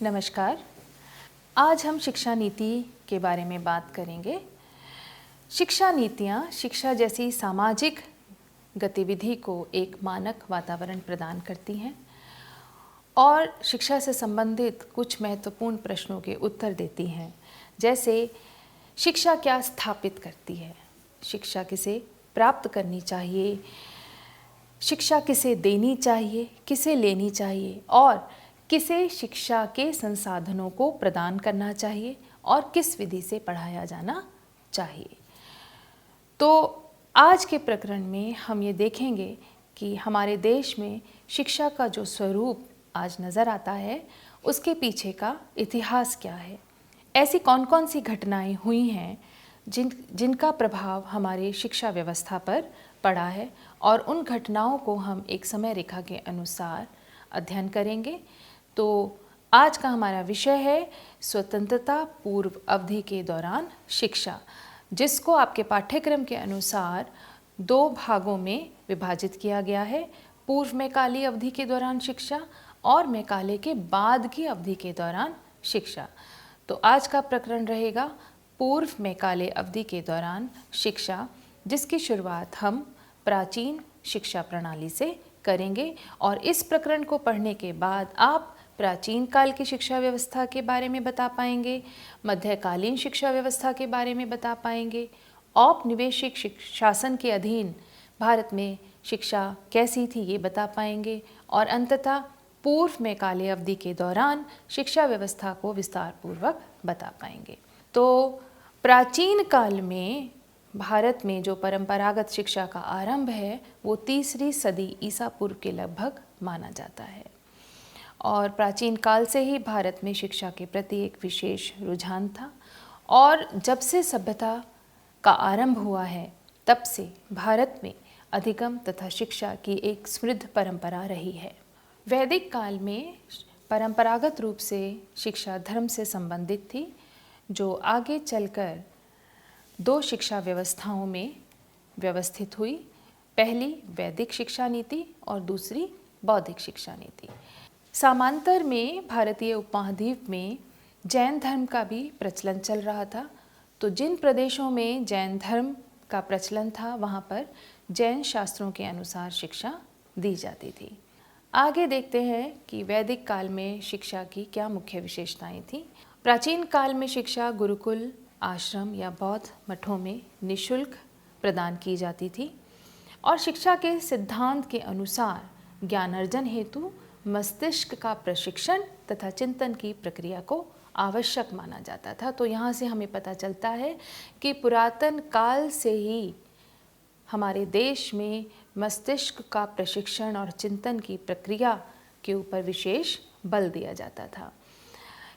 नमस्कार। आज हम शिक्षा नीति के बारे में बात करेंगे। शिक्षा नीतियाँ शिक्षा जैसी सामाजिक गतिविधि को एक मानक वातावरण प्रदान करती हैं और शिक्षा से संबंधित कुछ महत्वपूर्ण प्रश्नों के उत्तर देती हैं, जैसे शिक्षा क्या स्थापित करती है, शिक्षा किसे प्राप्त करनी चाहिए, शिक्षा किसे देनी चाहिए, किसे लेनी चाहिए और किसे शिक्षा के संसाधनों को प्रदान करना चाहिए और किस विधि से पढ़ाया जाना चाहिए। तो आज के प्रकरण में हम ये देखेंगे कि हमारे देश में शिक्षा का जो स्वरूप आज नज़र आता है उसके पीछे का इतिहास क्या है, ऐसी कौन कौन सी घटनाएं हुई हैं जिनका प्रभाव हमारे शिक्षा व्यवस्था पर पड़ा है और उन घटनाओं को हम एक समय रेखा के अनुसार अध्ययन करेंगे। तो आज का हमारा विषय है स्वतंत्रता पूर्व अवधि के दौरान शिक्षा, जिसको आपके पाठ्यक्रम के अनुसार दो भागों में विभाजित किया गया है, पूर्व मैकाली अवधि के दौरान शिक्षा और मैकाले के बाद की अवधि के दौरान शिक्षा। तो आज का प्रकरण रहेगा पूर्व मैकाले अवधि के दौरान शिक्षा, जिसकी शुरुआत हम प्राचीन शिक्षा प्रणाली से करेंगे और इस प्रकरण को पढ़ने के बाद आप प्राचीन काल की शिक्षा व्यवस्था के बारे में बता पाएंगे, मध्यकालीन शिक्षा व्यवस्था के बारे में बता पाएंगे, औपनिवेशिक शासन के अधीन भारत में शिक्षा कैसी थी ये बता पाएंगे और अंततः पूर्व मैकाले अवधि के दौरान शिक्षा व्यवस्था को विस्तार पूर्वक बता पाएंगे। तो प्राचीन काल में भारत में जो परंपरागत शिक्षा का आरंभ है वो 3री सदी ईसा पूर्व के लगभग माना जाता है और प्राचीन काल से ही भारत में शिक्षा के प्रति एक विशेष रुझान था और जब से सभ्यता का आरंभ हुआ है तब से भारत में अधिगम तथा शिक्षा की एक समृद्ध परंपरा रही है। वैदिक काल में परंपरागत रूप से शिक्षा धर्म से संबंधित थी, जो आगे चलकर दो शिक्षा व्यवस्थाओं में व्यवस्थित हुई, पहली वैदिक शिक्षा नीति और दूसरी बौद्धिक शिक्षा नीति। समांतर में भारतीय उपमहाद्वीप में जैन धर्म का भी प्रचलन चल रहा था, तो जिन प्रदेशों में जैन धर्म का प्रचलन था वहाँ पर जैन शास्त्रों के अनुसार शिक्षा दी जाती थी। आगे देखते हैं कि वैदिक काल में शिक्षा की क्या मुख्य विशेषताएं थीं। प्राचीन काल में शिक्षा गुरुकुल, आश्रम या बौद्ध मठों में निःशुल्क प्रदान की जाती थी और शिक्षा के सिद्धांत के अनुसार ज्ञानार्जन हेतु मस्तिष्क का प्रशिक्षण तथा चिंतन की प्रक्रिया को आवश्यक माना जाता था। तो यहाँ से हमें पता चलता है कि पुरातन काल से ही हमारे देश में मस्तिष्क का प्रशिक्षण और चिंतन की प्रक्रिया के ऊपर विशेष बल दिया जाता था।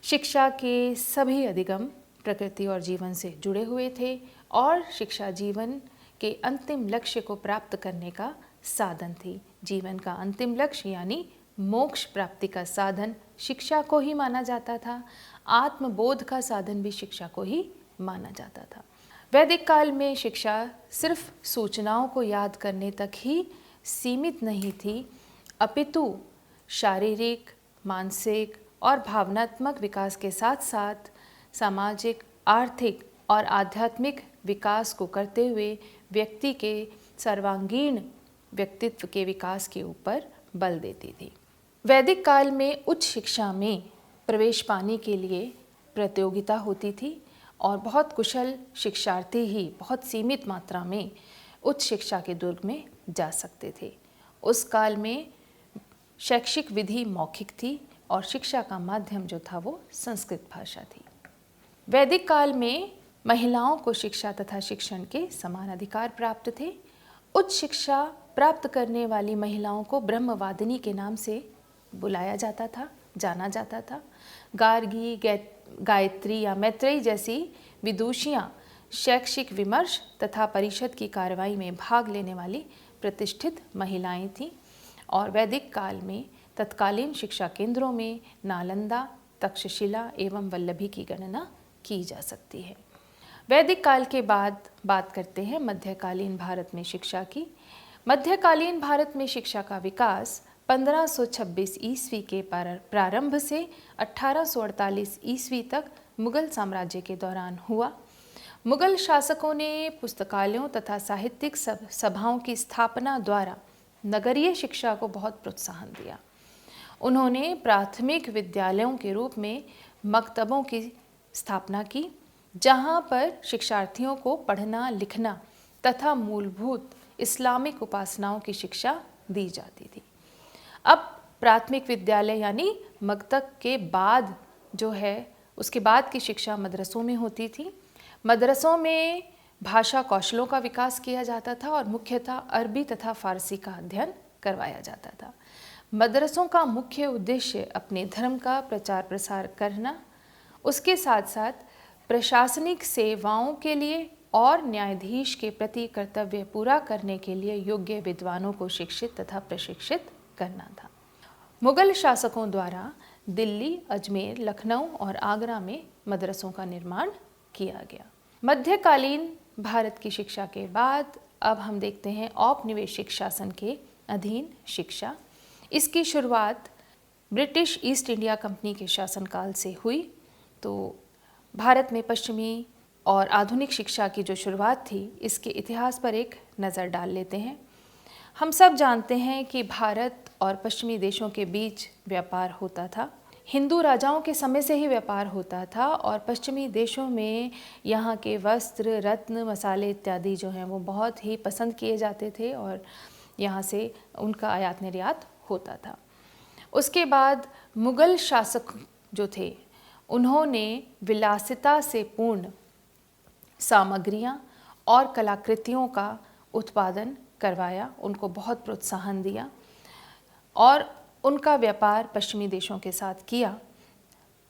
शिक्षा के सभी अधिगम प्रकृति और जीवन से जुड़े हुए थे और शिक्षा जीवन के अंतिम लक्ष्य को प्राप्त करने का साधन थी। जीवन का अंतिम लक्ष्य यानी मोक्ष प्राप्ति का साधन शिक्षा को ही माना जाता था। आत्मबोध का साधन भी शिक्षा को ही माना जाता था। वैदिक काल में शिक्षा सिर्फ सूचनाओं को याद करने तक ही सीमित नहीं थी, अपितु शारीरिक, मानसिक और भावनात्मक विकास के साथ साथ सामाजिक, आर्थिक और आध्यात्मिक विकास को करते हुए व्यक्ति के सर्वांगीण व्यक्तित्व के विकास के ऊपर बल देती थी। वैदिक काल में उच्च शिक्षा में प्रवेश पाने के लिए प्रतियोगिता होती थी और बहुत कुशल शिक्षार्थी ही बहुत सीमित मात्रा में उच्च शिक्षा के दुर्ग में जा सकते थे। उस काल में शैक्षिक विधि मौखिक थी और शिक्षा का माध्यम जो था वो संस्कृत भाषा थी। वैदिक काल में महिलाओं को शिक्षा तथा शिक्षण के समान अधिकार प्राप्त थे। उच्च शिक्षा प्राप्त करने वाली महिलाओं को ब्रह्मवादिनी के नाम से बुलाया जाता था। जाना जाता था। गार्गी, गायत्री या मैत्रेयी जैसी विदुषियाँ शैक्षिक विमर्श तथा परिषद की कार्रवाई में भाग लेने वाली प्रतिष्ठित महिलाएं थीं और वैदिक काल में तत्कालीन शिक्षा केंद्रों में नालंदा, तक्षशिला एवं वल्लभी की गणना की जा सकती है। वैदिक काल के बाद बात करते हैं मध्यकालीन भारत में शिक्षा की। मध्यकालीन भारत में शिक्षा का विकास 1526 ईस्वी के प्रारंभ से 1848 ईस्वी तक मुगल साम्राज्य के दौरान हुआ। मुगल शासकों ने पुस्तकालयों तथा साहित्यिक सभाओं की स्थापना द्वारा नगरीय शिक्षा को बहुत प्रोत्साहन दिया। उन्होंने प्राथमिक विद्यालयों के रूप में मकतबों की स्थापना की, जहां पर शिक्षार्थियों को पढ़ना, लिखना तथा मूलभूत इस्लामिक उपासनाओं की शिक्षा दी जाती थी। अब प्राथमिक विद्यालय यानी मकतब के बाद जो है उसके बाद की शिक्षा मदरसों में होती थी। मदरसों में भाषा कौशलों का विकास किया जाता था और मुख्यतः अरबी तथा फारसी का अध्ययन करवाया जाता था। मदरसों का मुख्य उद्देश्य अपने धर्म का प्रचार प्रसार करना, उसके साथ साथ प्रशासनिक सेवाओं के लिए और न्यायाधीश के प्रति कर्तव्य पूरा करने के लिए योग्य विद्वानों को शिक्षित तथा प्रशिक्षित करना था। मुगल शासकों द्वारा दिल्ली, अजमेर, लखनऊ और आगरा में मदरसों का निर्माण किया गया। मध्यकालीन भारत की शिक्षा के बाद अब हम देखते हैं औपनिवेशिक शासन के अधीन शिक्षा। इसकी शुरुआत ब्रिटिश ईस्ट इंडिया कंपनी के शासनकाल से हुई। तो भारत में पश्चिमी और आधुनिक शिक्षा की जो शुरुआत थी, इसके इतिहास पर एक नज़र डाल लेते हैं। हम सब जानते हैं कि भारत और पश्चिमी देशों के बीच व्यापार होता था। हिंदू राजाओं के समय से ही व्यापार होता था और पश्चिमी देशों में यहाँ के वस्त्र, रत्न, मसाले इत्यादि जो हैं वो बहुत ही पसंद किए जाते थे और यहाँ से उनका आयात निर्यात होता था। उसके बाद मुगल शासक जो थे, उन्होंने विलासिता से पूर्ण सामग्रियाँ और कलाकृतियों का उत्पादन करवाया, उनको बहुत प्रोत्साहन दिया और उनका व्यापार पश्चिमी देशों के साथ किया।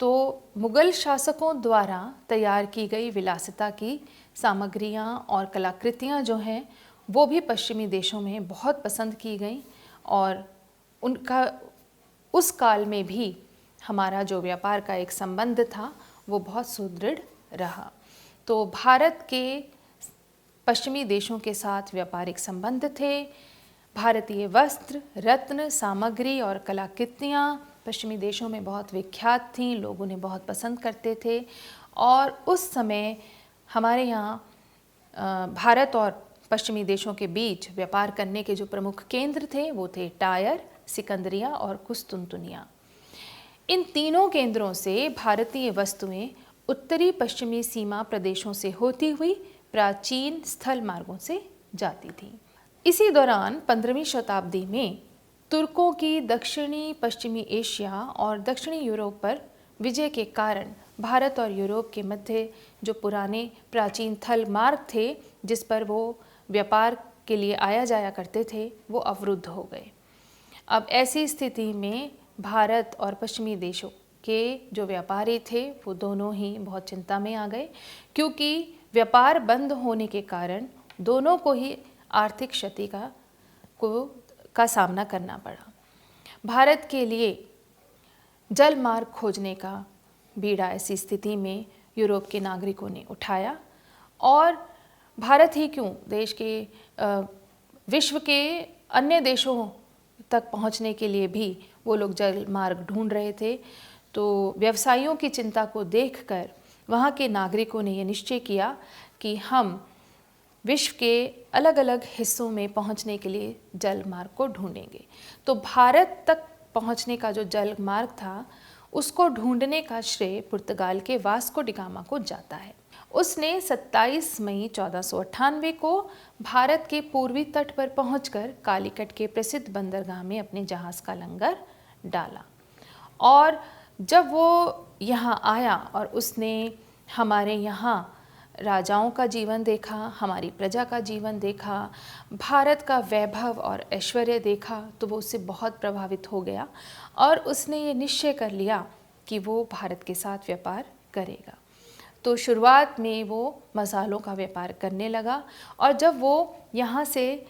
तो मुगल शासकों द्वारा तैयार की गई विलासिता की सामग्रियाँ और कलाकृतियाँ जो हैं वो भी पश्चिमी देशों में बहुत पसंद की गई और उनका उस काल में भी हमारा जो व्यापार का एक संबंध था वो बहुत सुदृढ़ रहा। तो भारत के पश्चिमी देशों के साथ व्यापारिक संबंध थे। भारतीय वस्त्र, रत्न, सामग्री और कलाकृतियाँ पश्चिमी देशों में बहुत विख्यात थीं, लोग उन्हें बहुत पसंद करते थे और उस समय हमारे यहाँ भारत और पश्चिमी देशों के बीच व्यापार करने के जो प्रमुख केंद्र थे वो थे टायर, सिकंदरिया और कुस्तुनतुनिया। इन तीनों केंद्रों से भारतीय वस्तुएं उत्तरी पश्चिमी सीमा प्रदेशों से होती हुई प्राचीन स्थल मार्गों से जाती थीं। इसी दौरान 15वीं शताब्दी में तुर्कों की दक्षिणी पश्चिमी एशिया और दक्षिणी यूरोप पर विजय के कारण भारत और यूरोप के मध्य जो पुराने प्राचीन थल मार्ग थे जिस पर वो व्यापार के लिए आया जाया करते थे, वो अवरुद्ध हो गए। अब ऐसी स्थिति में भारत और पश्चिमी देशों के जो व्यापारी थे वो दोनों ही बहुत चिंता में आ गए, क्योंकि व्यापार बंद होने के कारण दोनों को ही आर्थिक क्षति का सामना करना पड़ा। भारत के लिए जल मार्ग खोजने का बीड़ा ऐसी स्थिति में यूरोप के नागरिकों ने उठाया और भारत ही क्यों, देश के विश्व के अन्य देशों तक पहुंचने के लिए भी वो लोग जल मार्ग ढूंढ रहे थे। तो व्यवसायियों की चिंता को देखकर वहाँ के नागरिकों ने ये निश्चय किया कि हम विश्व के अलग अलग हिस्सों में पहुँचने के लिए जल मार्ग को ढूंढेंगे। तो भारत तक पहुँचने का जो जल मार्ग था उसको ढूंढने का श्रेय पुर्तगाल के वास्को डी गामा को जाता है। उसने 27 मई 1498 को भारत के पूर्वी तट पर पहुंचकर कालीकट के प्रसिद्ध बंदरगाह में अपने जहाज़ का लंगर डाला और जब वो यहाँ आया और उसने हमारे यहाँ राजाओं का जीवन देखा, हमारी प्रजा का जीवन देखा, भारत का वैभव और ऐश्वर्य देखा, तो वो उससे बहुत प्रभावित हो गया और उसने ये निश्चय कर लिया कि वो भारत के साथ व्यापार करेगा। तो शुरुआत में वो मसालों का व्यापार करने लगा और जब वो यहाँ से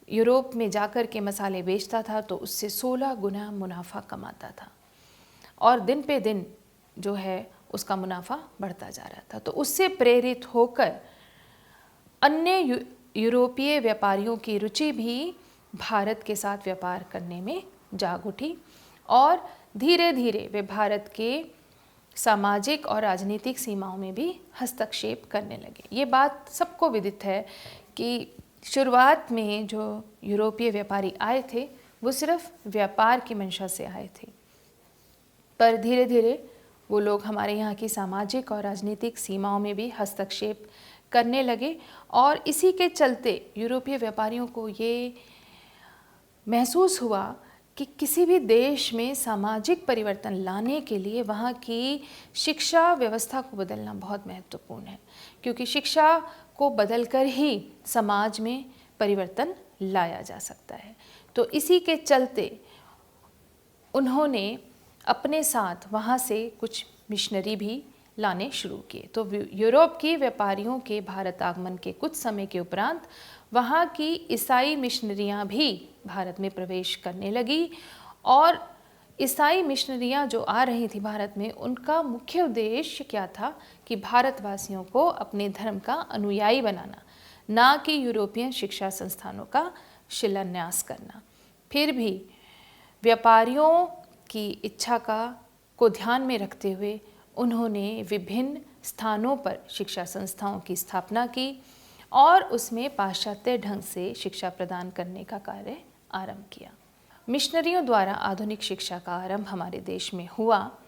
यूरोप में जाकर के मसाले बेचता था तो उससे 16 गुना मुनाफा कमाता था और दिन पे दिन जो है उसका मुनाफा बढ़ता जा रहा था। तो उससे प्रेरित होकर अन्य यूरोपीय व्यापारियों की रुचि भी भारत के साथ व्यापार करने में जाग उठी और धीरे धीरे वे भारत के सामाजिक और राजनीतिक सीमाओं में भी हस्तक्षेप करने लगे। ये बात सबको विदित है कि शुरुआत में जो यूरोपीय व्यापारी आए थे वो सिर्फ व्यापार की मंशा से आए थे, पर धीरे धीरे वो लोग हमारे यहाँ की सामाजिक और राजनीतिक सीमाओं में भी हस्तक्षेप करने लगे और इसी के चलते यूरोपीय व्यापारियों को ये महसूस हुआ कि किसी भी देश में सामाजिक परिवर्तन लाने के लिए वहाँ की शिक्षा व्यवस्था को बदलना बहुत महत्वपूर्ण है, क्योंकि शिक्षा को बदलकर ही समाज में परिवर्तन लाया जा सकता है। तो इसी के चलते उन्होंने अपने साथ वहाँ से कुछ मिशनरी भी लाने शुरू किए। तो यूरोप के व्यापारियों के भारत आगमन के कुछ समय के उपरांत वहाँ की ईसाई मिशनरियाँ भी भारत में प्रवेश करने लगी और ईसाई मिशनरियाँ जो आ रही थी भारत में, उनका मुख्य उद्देश्य क्या था कि भारतवासियों को अपने धर्म का अनुयायी बनाना, ना कि यूरोपियन शिक्षा संस्थानों का शिलान्यास करना। फिर भी व्यापारियों की इच्छा को ध्यान में रखते हुए उन्होंने विभिन्न स्थानों पर शिक्षा संस्थाओं की स्थापना की और उसमें पाश्चात्य ढंग से शिक्षा प्रदान करने का कार्य आरंभ किया। मिशनरियों द्वारा आधुनिक शिक्षा का आरंभ हमारे देश में हुआ।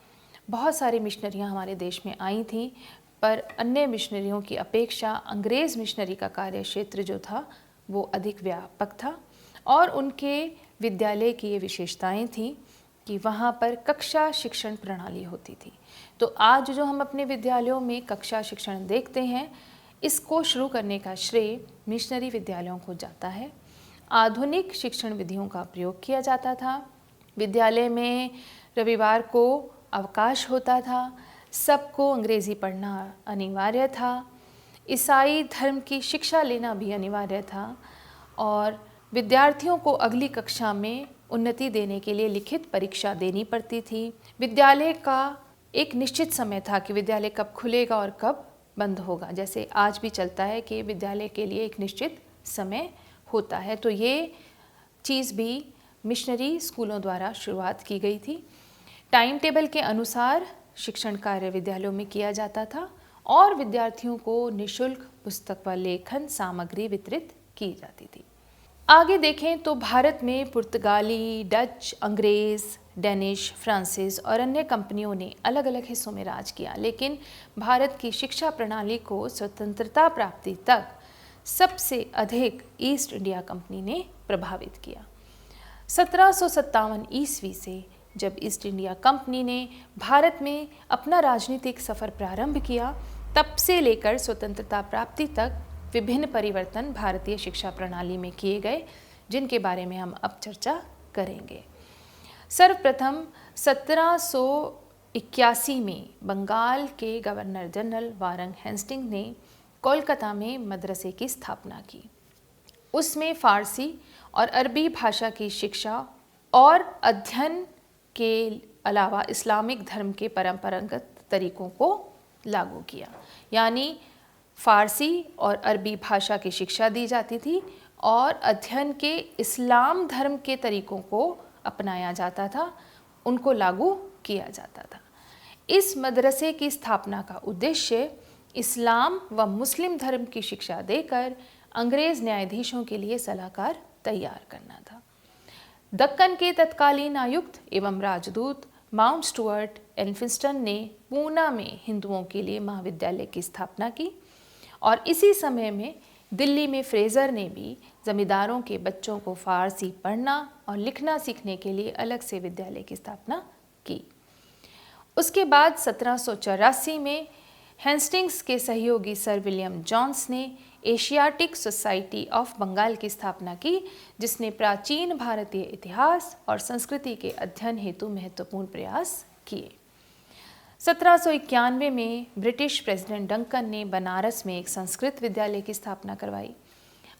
बहुत सारी मिशनरियाँ हमारे देश में आई थीं, पर अन्य मिशनरियों की अपेक्षा अंग्रेज़ मिशनरी का कार्य क्षेत्र जो था वो अधिक व्यापक था और उनके विद्यालय की ये विशेषताएं थीं कि वहाँ पर कक्षा शिक्षण प्रणाली होती थी। तो आज जो हम अपने विद्यालयों में कक्षा शिक्षण देखते हैं, इसको शुरू करने का श्रेय मिशनरी विद्यालयों को जाता है। आधुनिक शिक्षण विधियों का प्रयोग किया जाता था। विद्यालय में रविवार को अवकाश होता था, सबको अंग्रेज़ी पढ़ना अनिवार्य था, ईसाई धर्म की शिक्षा लेना भी अनिवार्य था और विद्यार्थियों को अगली कक्षा में उन्नति देने के लिए लिखित परीक्षा देनी पड़ती थी। विद्यालय का एक निश्चित समय था कि विद्यालय कब खुलेगा और कब बंद होगा, जैसे आज भी चलता है कि विद्यालय के लिए एक निश्चित समय होता है। तो ये चीज़ भी मिशनरी स्कूलों द्वारा शुरुआत की गई थी। टाइम टेबल के अनुसार शिक्षण कार्य विद्यालयों में किया जाता था और विद्यार्थियों को निःशुल्क पुस्तक व लेखन सामग्री वितरित की जाती थी। आगे देखें तो भारत में पुर्तगाली, डच, अंग्रेज़, डेनिश, फ्रांसीस और अन्य कंपनियों ने अलग अलग हिस्सों में राज किया, लेकिन भारत की शिक्षा प्रणाली को स्वतंत्रता प्राप्ति तक सबसे अधिक ईस्ट इंडिया कंपनी ने प्रभावित किया। 1757 ईस्वी से जब ईस्ट इंडिया कंपनी ने भारत में अपना राजनीतिक सफ़र प्रारंभ किया, तब से लेकर स्वतंत्रता प्राप्ति तक विभिन्न परिवर्तन भारतीय शिक्षा प्रणाली में किए गए, जिनके बारे में हम अब चर्चा करेंगे। सर्वप्रथम 1781 में बंगाल के गवर्नर जनरल वारंग हेस्टिंग ने कोलकाता में मदरसे की स्थापना की। उसमें फ़ारसी और अरबी भाषा की शिक्षा और अध्ययन के अलावा इस्लामिक धर्म के परंपरागत तरीकों को लागू किया, यानी फ़ारसी और अरबी भाषा की शिक्षा दी जाती थी और अध्ययन के इस्लाम धर्म के तरीकों को अपनाया जाता था, उनको लागू किया जाता था। इस मदरसे की स्थापना का उद्देश्य इस्लाम व मुस्लिम धर्म की शिक्षा देकर अंग्रेज़ न्यायाधीशों के लिए सलाहकार तैयार करना था। दक्कन के तत्कालीन आयुक्त एवं राजदूत माउंट स्टुअर्ट एल्फिंस्टन ने पूना में हिंदुओं के लिए महाविद्यालय की स्थापना की और इसी समय में दिल्ली में फ्रेज़र ने भी जमींदारों के बच्चों को फ़ारसी पढ़ना और लिखना सीखने के लिए अलग से विद्यालय की स्थापना की। उसके बाद 1784 में हेस्टिंग्स के सहयोगी सर विलियम जोन्स ने एशियाटिक सोसाइटी ऑफ बंगाल की स्थापना की, जिसने प्राचीन भारतीय इतिहास और संस्कृति के अध्ययन हेतु महत्वपूर्ण प्रयास किए। 1791 में ब्रिटिश प्रेसिडेंट डंकन ने बनारस में एक संस्कृत विद्यालय की स्थापना करवाई।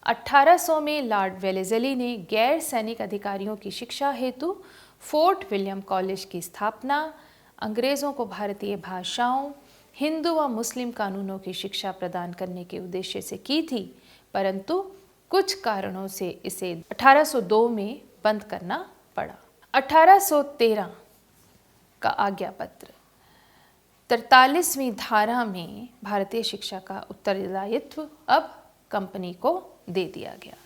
1800 में लॉर्ड वेलेज़ली ने गैर सैनिक अधिकारियों की शिक्षा हेतु फोर्ट विलियम कॉलेज की स्थापना अंग्रेज़ों को भारतीय भाषाओं, हिंदू व मुस्लिम कानूनों की शिक्षा प्रदान करने के उद्देश्य से की थी, परंतु कुछ कारणों से इसे 1802 में बंद करना पड़ा। 1813 का आज्ञा पत्र 43वीं धारा में भारतीय शिक्षा का उत्तरदायित्व अब कंपनी को दे दिया गया।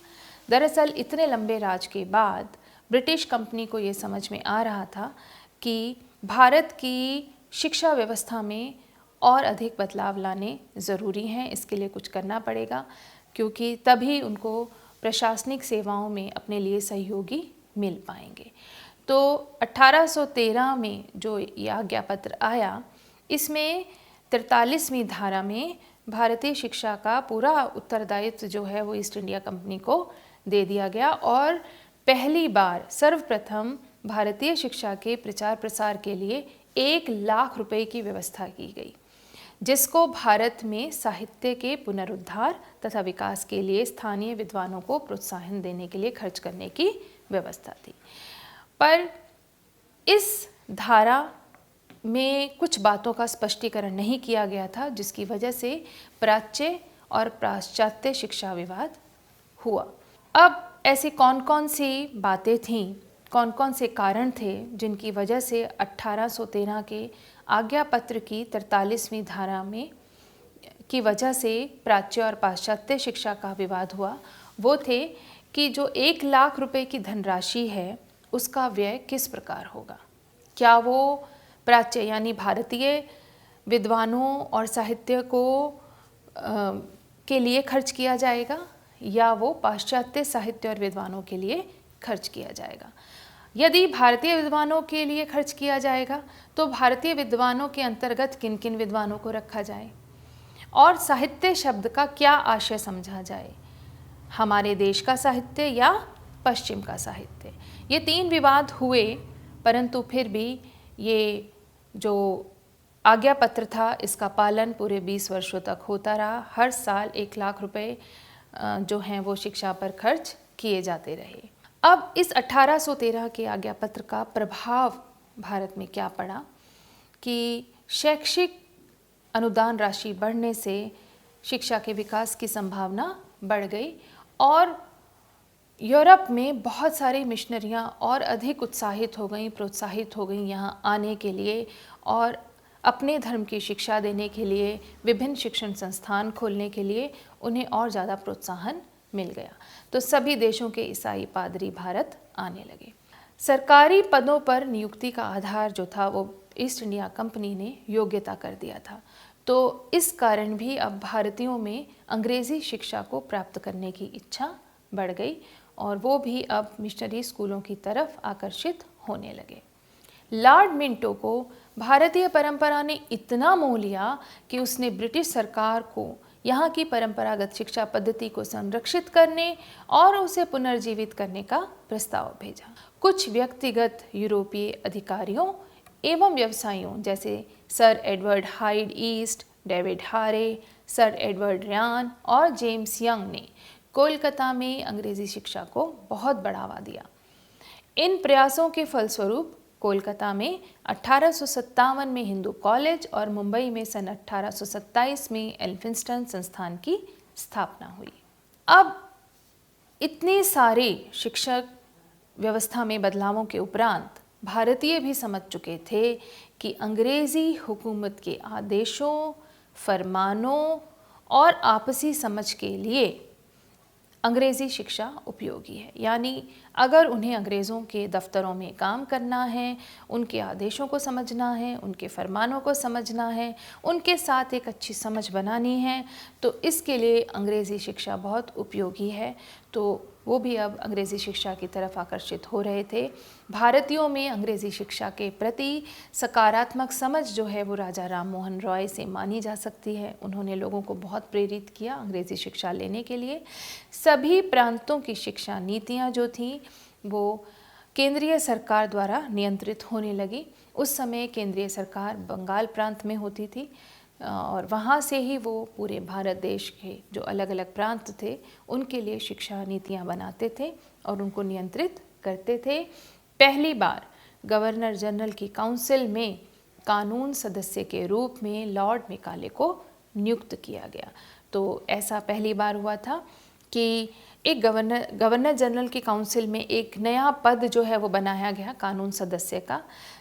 दरअसल इतने लंबे राज के बाद ब्रिटिश कंपनी को ये समझ में आ रहा था कि भारत की शिक्षा व्यवस्था में और अधिक बदलाव लाने ज़रूरी हैं, इसके लिए कुछ करना पड़ेगा, क्योंकि तभी उनको प्रशासनिक सेवाओं में अपने लिए सहयोगी मिल पाएंगे। तो 1813 में जो ये आज्ञा पत्र आया, इसमें 43वीं धारा में भारतीय शिक्षा का पूरा उत्तरदायित्व जो है वो ईस्ट इंडिया कंपनी को दे दिया गया और पहली बार सर्वप्रथम भारतीय शिक्षा के प्रचार प्रसार के लिए 1 लाख रुपए की व्यवस्था की गई, जिसको भारत में साहित्य के पुनरुद्धार तथा विकास के लिए स्थानीय विद्वानों को प्रोत्साहन देने के लिए खर्च करने की व्यवस्था थी। पर इस धारा में कुछ बातों का स्पष्टीकरण नहीं किया गया था, जिसकी वजह से प्राच्य और पाश्चात्य शिक्षा विवाद हुआ। अब ऐसी कौन कौन सी बातें थीं, कौन कौन से कारण थे जिनकी वजह से 1813 के आज्ञा पत्र की 43वीं धारा में की वजह से प्राच्य और पाश्चात्य शिक्षा का विवाद हुआ? वो थे कि जो 1 लाख रुपए की धनराशि है उसका व्यय किस प्रकार होगा। क्या वो प्राच्य यानी भारतीय विद्वानों और साहित्य को के लिए खर्च किया जाएगा या वो पाश्चात्य साहित्य और विद्वानों के लिए खर्च किया जाएगा। यदि भारतीय विद्वानों के लिए खर्च किया जाएगा तो भारतीय विद्वानों के अंतर्गत किन किन विद्वानों को रखा जाए और साहित्य शब्द का क्या आशय समझा जाए, हमारे देश का साहित्य या पश्चिम का साहित्य। ये 3 विवाद हुए, परंतु फिर भी ये जो आज्ञा पत्र था इसका पालन पूरे 20 वर्षों तक होता रहा। हर साल 1 लाख रुपए जो हैं वो शिक्षा पर खर्च किए जाते रहे। अब इस 1813 के आज्ञा पत्र का प्रभाव भारत में क्या पड़ा कि शैक्षिक अनुदान राशि बढ़ने से शिक्षा के विकास की संभावना बढ़ गई और यूरोप में बहुत सारी मिशनरियाँ और अधिक उत्साहित हो गईं, प्रोत्साहित हो गईं यहाँ आने के लिए और अपने धर्म की शिक्षा देने के लिए, विभिन्न शिक्षण संस्थान खोलने के लिए उन्हें और ज़्यादा प्रोत्साहन मिल गया। तो सभी देशों के ईसाई पादरी भारत आने लगे। सरकारी पदों पर नियुक्ति का आधार जो था वो ईस्ट इंडिया कंपनी ने योग्यता कर दिया था। तो इस कारण भी अब भारतीयों में अंग्रेज़ी शिक्षा को प्राप्त करने की इच्छा बढ़ गई और वो भी अब मिशनरी स्कूलों की तरफ आकर्षित होने लगे। लॉर्ड मिंटो को भारतीय परंपरा ने इतना मोह लिया कि उसने ब्रिटिश सरकार को यहाँ की परंपरागत शिक्षा पद्धति को संरक्षित करने और उसे पुनर्जीवित करने का प्रस्ताव भेजा। कुछ व्यक्तिगत यूरोपीय अधिकारियों एवं व्यवसायियों जैसे sir Edward hide east, David हारे, सर एडवर्ड रयान और जेम्स यंग ने कोलकाता में अंग्रेज़ी शिक्षा को बहुत बढ़ावा दिया। इन प्रयासों के फलस्वरूप कोलकाता में 1857 में हिंदू कॉलेज और मुंबई में सन 1827 में एल्फिंस्टन संस्थान की स्थापना हुई। अब इतने सारे शिक्षक व्यवस्था में बदलावों के उपरांत भारतीय भी समझ चुके थे कि अंग्रेज़ी हुकूमत के आदेशों, फरमानों और आपसी समझ के लिए अंग्रेज़ी शिक्षा उपयोगी है। यानी अगर उन्हें अंग्रेज़ों के दफ्तरों में काम करना है, उनके आदेशों को समझना है, उनके फरमानों को समझना है, उनके साथ एक अच्छी समझ बनानी है, तो इसके लिए अंग्रेज़ी शिक्षा बहुत उपयोगी है। तो वो भी अब अंग्रेज़ी शिक्षा की तरफ आकर्षित हो रहे थे। भारतीयों में अंग्रेज़ी शिक्षा के प्रति सकारात्मक समझ जो है वो राजा राम मोहन रॉय से मानी जा सकती है। उन्होंने लोगों को बहुत प्रेरित किया अंग्रेज़ी शिक्षा लेने के लिए। सभी प्रांतों की शिक्षा नीतियाँ जो थीं वो केंद्रीय सरकार द्वारा नियंत्रित होने लगी। उस समय केंद्रीय सरकार बंगाल प्रांत में होती थी और वहाँ से ही वो पूरे भारत देश के जो अलग अलग प्रांत थे उनके लिए शिक्षा नीतियाँ बनाते थे और उनको नियंत्रित करते थे। पहली बार गवर्नर जनरल की काउंसिल में कानून सदस्य के रूप में लॉर्ड मेकाले को नियुक्त किया गया। तो ऐसा पहली बार हुआ था कि एक गवर्नर जनरल की काउंसिल में एक नया पद जो है वो बनाया गया कानून सदस्य का,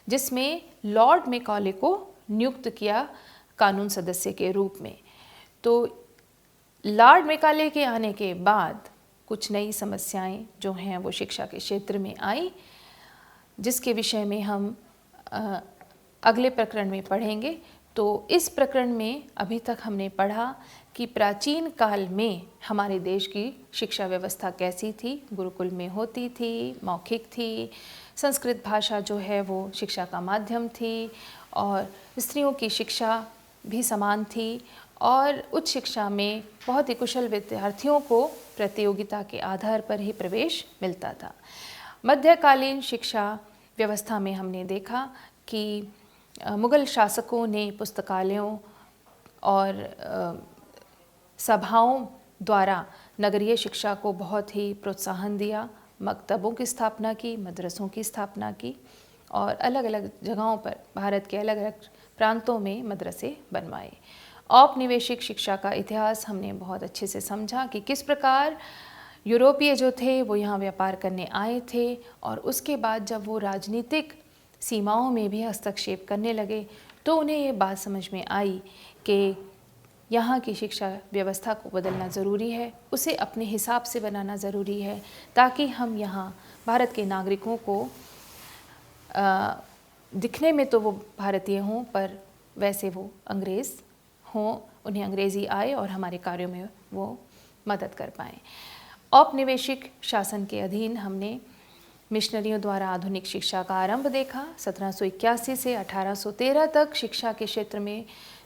जिसमें लॉर्ड मेकाले को नियुक्त किया कानून सदस्य के रूप में। तो लॉर्ड मेकाले के आने के बाद कुछ नई समस्याएं जो हैं वो शिक्षा के क्षेत्र में आई, जिसके विषय में हम अगले प्रकरण में पढ़ेंगे। तो इस प्रकरण में अभी तक हमने पढ़ा कि प्राचीन काल में हमारे देश की शिक्षा व्यवस्था कैसी थी। गुरुकुल में होती थी, मौखिक थी, संस्कृत भाषा जो है वो शिक्षा का माध्यम थी और स्त्रियों की शिक्षा भी समान थी और उच्च शिक्षा में बहुत ही कुशल विद्यार्थियों को प्रतियोगिता के आधार पर ही प्रवेश मिलता था। मध्यकालीन शिक्षा व्यवस्था में हमने देखा कि मुगल शासकों ने पुस्तकालयों और सभाओं द्वारा नगरीय शिक्षा को बहुत ही प्रोत्साहन दिया। मकतबों की स्थापना की, मदरसों की स्थापना की और अलग अलग जगहों पर भारत के अलग अलग प्रांतों में मदरसे बनवाए। औपनिवेशिक शिक्षा का इतिहास हमने बहुत अच्छे से समझा कि किस प्रकार यूरोपीय जो थे वो यहाँ व्यापार करने आए थे और उसके बाद जब वो राजनीतिक सीमाओं में भी हस्तक्षेप करने लगे तो उन्हें ये बात समझ में आई कि यहाँ की शिक्षा व्यवस्था को बदलना ज़रूरी है, उसे अपने हिसाब से बनाना ज़रूरी है ताकि हम यहाँ भारत के नागरिकों को दिखने में तो वो भारतीय हों पर वैसे वो अंग्रेज़ हों, उन्हें अंग्रेज़ी आए और हमारे कार्यों में वो मदद कर पाएँ। औपनिवेशिक शासन के अधीन हमने मिशनरियों द्वारा आधुनिक शिक्षा का आरंभ देखा। 1781 से 1813 तक शिक्षा के क्षेत्र में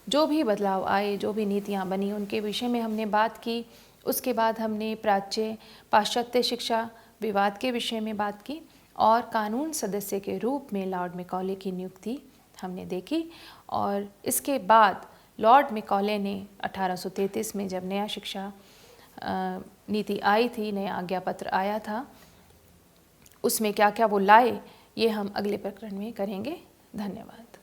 जो भी बदलाव आए, जो भी नीतियाँ बनी, उनके विषय में हमने बात की। उसके बाद हमने प्राच्य पाश्चात्य शिक्षा विवाद के विषय में बात की और कानून सदस्य के रूप में लॉर्ड मेकाले की नियुक्ति हमने देखी। और इसके बाद लॉर्ड मेकाले ने 1833 में जब नया शिक्षा नीति आई थी, नया आज्ञा पत्र आया था, उसमें क्या क्या वो लाए ये हम अगले प्रकरण में करेंगे। धन्यवाद।